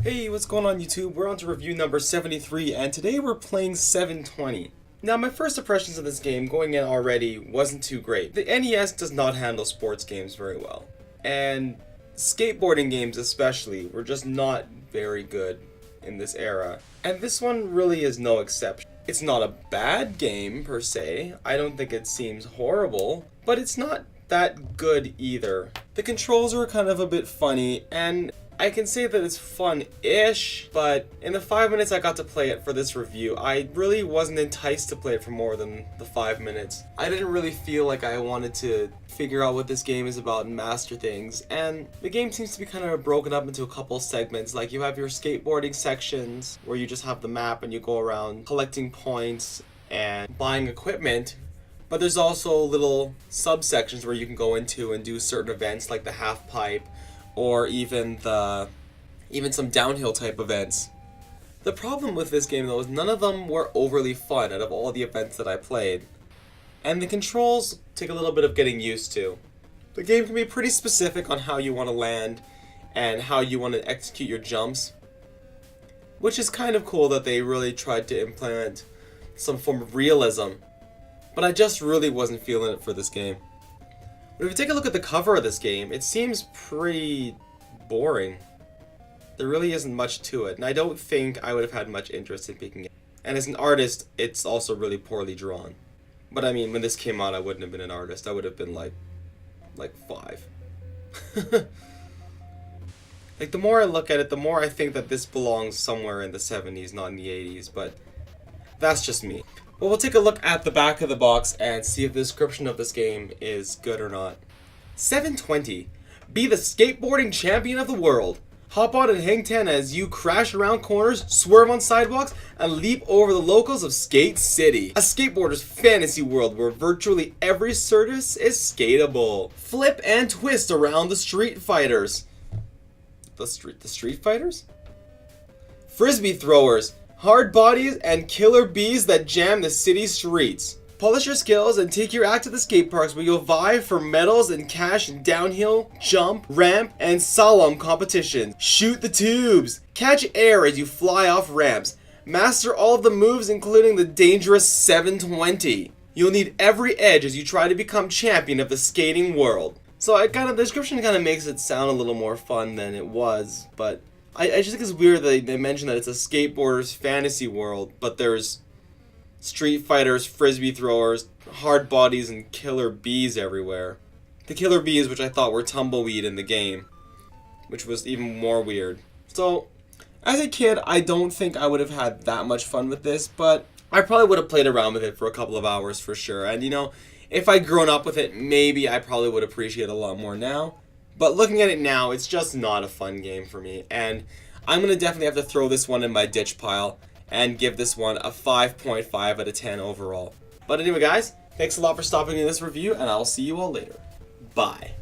Hey, what's going on YouTube? We're on to review number 73, and today we're playing 720. Now, my first impressions of this game going in already wasn't too great. The NES does not handle sports games very well, and skateboarding games especially were just not very good in this era. And this one really is no exception. It's not a bad game per se, I don't think it seems horrible, but it's not that good either. The controls are kind of a bit funny, and I can say that it's fun-ish, but in the 5 minutes I got to play it for this review, I really wasn't enticed to play it for more than the 5 minutes. I didn't really feel like I wanted to figure out what this game is about and master things, and the game seems to be kind of broken up into a couple segments. Like, you have your skateboarding sections, where you just have the map and you go around collecting points and buying equipment, but there's also little subsections where you can go into and do certain events like the half pipe, or even some downhill type events. The problem with this game though is none of them were overly fun out of all the events that I played. And the controls take a little bit of getting used to. The game can be pretty specific on how you want to land and how you want to execute your jumps, which is kind of cool that they really tried to implement some form of realism. But I just really wasn't feeling it for this game. But if you take a look at the cover of this game, it seems pretty boring. There really isn't much to it, and I don't think I would have had much interest in picking it. And as an artist, it's also really poorly drawn. But I mean, when this came out, I wouldn't have been an artist. I would have been like 5. Like, the more I look at it, the more I think that this belongs somewhere in the 70s, not in the 80s, but that's just me. Well, we'll take a look at the back of the box and see if the description of this game is good or not. 720. Be the skateboarding champion of the world. Hop on and hang 10 as you crash around corners, swerve on sidewalks, and leap over the locals of Skate City. A skateboarder's fantasy world where virtually every surface is skatable. Flip and twist around the street fighters. The street fighters? Frisbee throwers. Hard bodies and killer bees that jam the city streets. Polish your skills and take your act to the skate parks where you'll vie for medals and cash in downhill, jump, ramp, and slalom competitions. Shoot the tubes. Catch air as you fly off ramps. Master all of the moves including the dangerous 720. You'll need every edge as you try to become champion of the skating world. So the description kind of makes it sound a little more fun than it was, but I just think it's weird that they mention that it's a skateboarder's fantasy world, but there's street fighters, frisbee throwers, hard bodies, and killer bees everywhere. The killer bees, which I thought were tumbleweed in the game, which was even more weird. So, as a kid, I don't think I would have had that much fun with this, but I probably would have played around with it for a couple of hours for sure. And if I'd grown up with it, maybe I probably would appreciate it a lot more now. But looking at it now, it's just not a fun game for me, and I'm going to definitely have to throw this one in my ditch pile and give this one a 5.5 out of 10 overall. But anyway guys, thanks a lot for stopping in this review, and I'll see you all later. Bye.